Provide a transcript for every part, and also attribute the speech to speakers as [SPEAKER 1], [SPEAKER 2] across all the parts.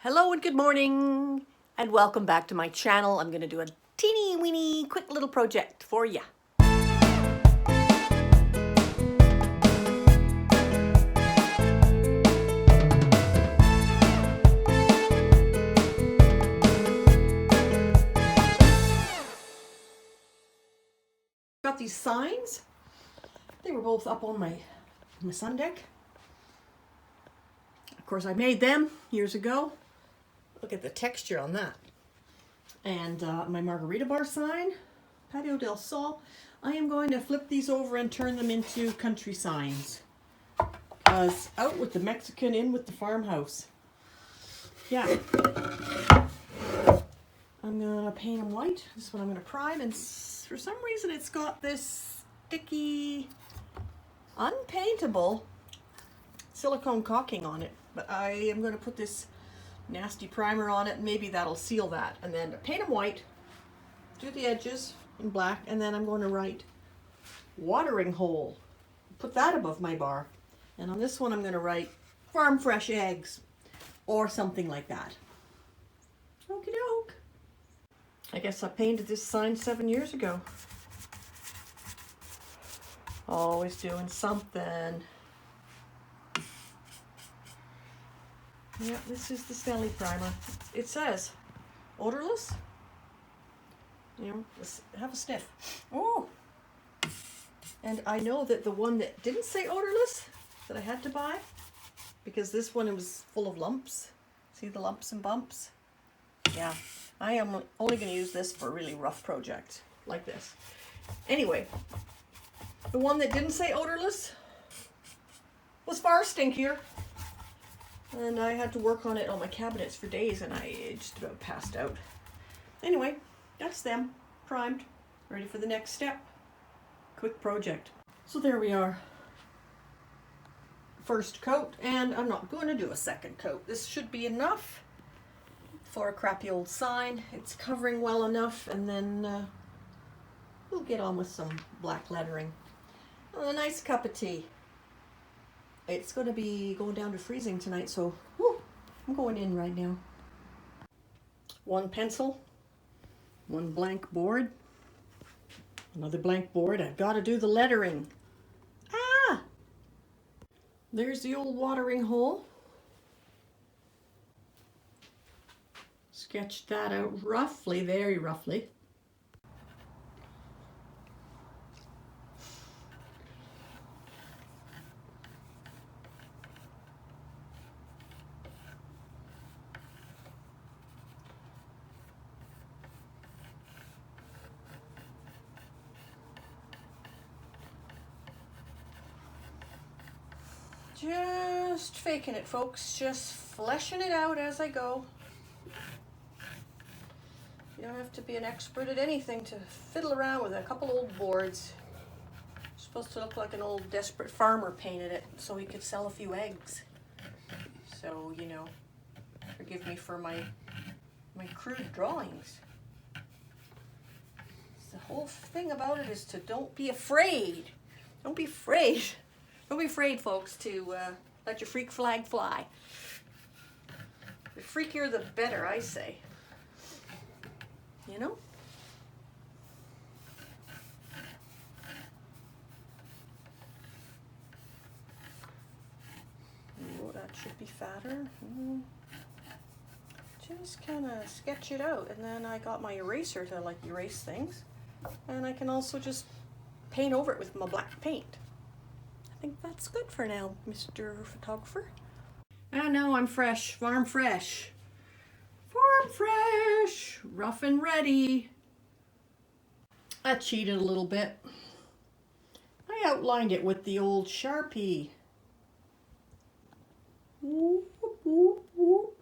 [SPEAKER 1] Hello and good morning and welcome back to my channel. I'm going to do a teeny weeny quick little project for ya. Got these signs. They were both up on my sun deck. Of course, I made them years ago. Look at the texture on that. And my margarita bar sign, Patio del Sol. I am going to flip these over and turn them into country signs. Because out with the Mexican, in with the farmhouse. Yeah. I'm going to paint them white. This is what I'm going to prime. And for some reason it's got this sticky, unpaintable silicone caulking on it. But I am going to put this nasty primer on it, and maybe that'll seal that. And then paint them white, do the edges in black, and then I'm going to write watering hole. Put that above my bar. And on this one I'm going to write farm fresh eggs or something like that. Okie doke. I guess I painted this sign 7 years ago. Always doing something. Yeah, this is the Stanley primer. It says odorless. You know, have a sniff. Oh! And I know that the one that didn't say odorless, that I had to buy, because this one was full of lumps. See the lumps and bumps? Yeah, I am only going to use this for a really rough project like this. Anyway, the one that didn't say odorless was far stinkier. And I had to work on it on my cabinets for days, and I just about passed out. Anyway, that's them, primed, ready for the next step. Quick project. So there we are. First coat, and I'm not going to do a second coat. This should be enough for a crappy old sign. It's covering well enough, and then we'll get on with some black lettering. A nice cup of tea. It's going to be going down to freezing tonight, so I'm going in right now. One pencil, one blank board, another blank board. I've got to do the lettering. Ah! There's the old watering hole. Sketched that out roughly, very roughly. Just faking it, folks. Just fleshing it out as I go. You don't have to be an expert at anything to fiddle around with a couple old boards. It's supposed to look like an old desperate farmer painted it so he could sell a few eggs. So, you know, forgive me for my crude drawings. The whole thing about it is to don't be afraid. Don't be afraid. Don't be afraid, folks, to let your freak flag fly. The freakier the better, I say. You know? Oh, that should be fatter. Just kind of sketch it out, and then I got my eraser to like erase things. And I can also just paint over it with my black paint. I think that's good for now, Mr. Photographer. I know I'm fresh, farm fresh. Farm fresh, rough and ready. I cheated a little bit. I outlined it with the old Sharpie. Whoop, whoop, whoop.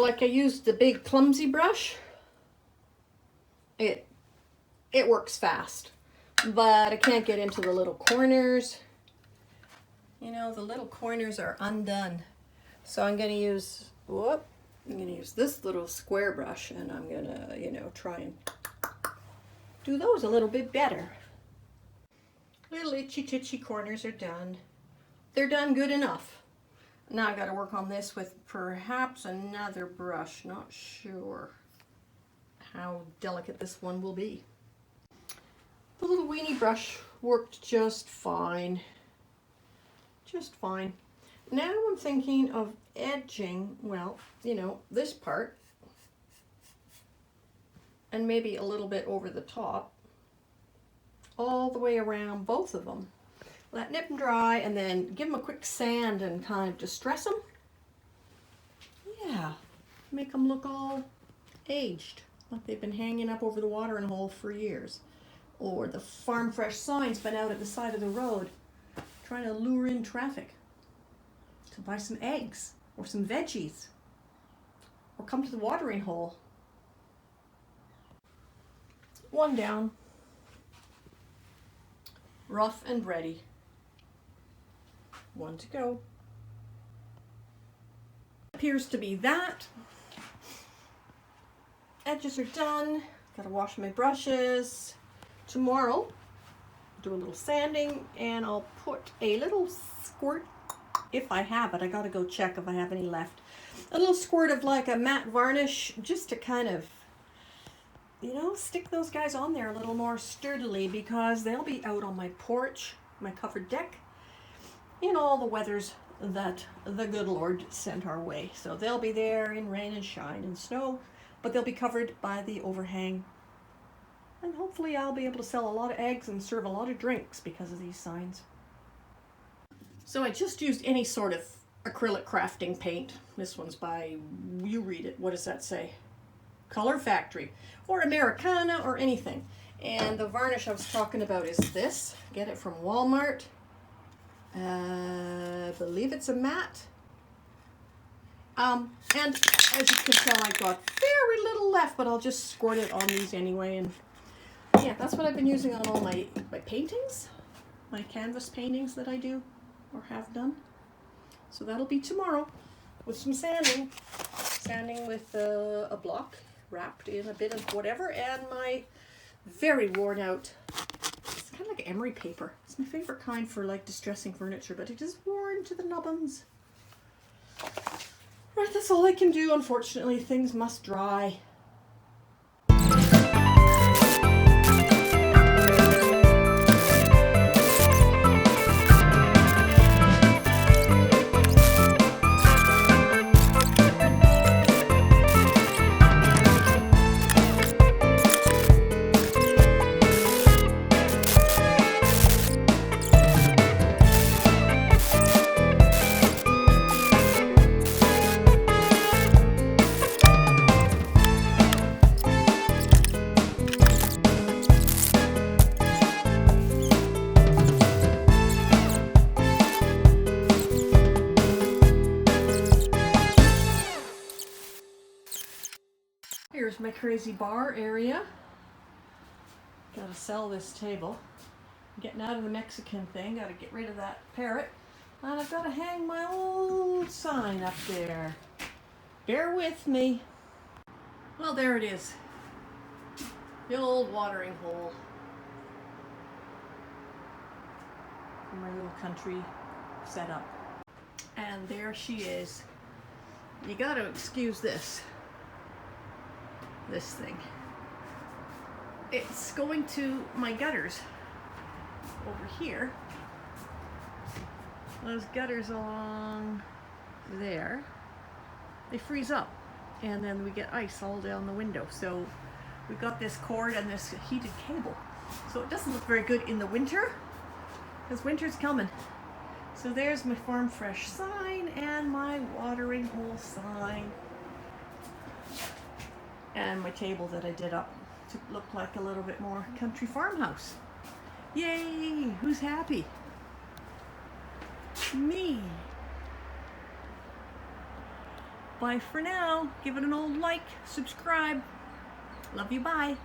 [SPEAKER 1] like I used the big clumsy brush. It works fast, but I can't get into the little corners. You know, the little corners are undone. So I'm gonna use, this little square brush, and I'm gonna, you know, try and do those a little bit better. Little itchy titchy corners are done. They're done good enough. Now I gotta work on this with perhaps another brush. Not sure how delicate this one will be. The little weenie brush worked just fine. Just fine. Now I'm thinking of edging, well, you know, this part, and maybe a little bit over the top, all the way around both of them. Let nip and dry, and then give them a quick sand and kind of distress them. Yeah, make them look all aged, like they've been hanging up over the watering hole for years. Or the Farm Fresh sign's been out at the side of the road trying to lure in traffic to buy some eggs or some veggies or come to the watering hole. One down. Rough and ready. One to go. Appears to be that. Edges are done. Gotta wash my brushes. Tomorrow, do a little sanding, and I'll put a little squirt, if I have it. I gotta go check if I have any left. A little squirt of like a matte varnish, just to kind of, you know, stick those guys on there a little more sturdily, because they'll be out on my porch, my covered deck, in all the weathers that the good Lord sent our way. So they'll be there in rain and shine and snow, but they'll be covered by the overhang. And hopefully I'll be able to sell a lot of eggs and serve a lot of drinks because of these signs. So I just used any sort of acrylic crafting paint. This one's by, you read it, what does that say? Color Factory, or Americana, or anything. And the varnish I was talking about is this. Get it from Walmart. I believe it's a matte. And as you can tell, I got very little left, but I'll just squirt it on these anyway. And yeah, that's what I've been using on all my paintings, my canvas paintings that I do or have done. So that'll be tomorrow with some sanding. Sanding with a block wrapped in a bit of whatever, and my very worn out, it's kind of like emery paper. It's my favorite kind for like distressing furniture, but it is worn to the nubbins. Right, that's all I can do. Unfortunately, things must dry. Here's my crazy bar area. Gotta sell this table. I'm getting out of the Mexican thing. Gotta get rid of that parrot. And I've gotta hang my old sign up there. Bear with me. Well, there it is. The old watering hole. For my little country setup. And there she is. You gotta excuse this thing. It's going to my gutters over here. Those gutters along there, they freeze up, and then we get ice all down the window. So we've got this cord and this heated cable. So it doesn't look very good in the winter, because winter's coming. So there's my Farm Fresh sign and my watering hole sign. And my table that I did up to look like a little bit more country farmhouse. Yay! Who's happy? Me. Bye for now. Give it an old like, subscribe. Love you, bye.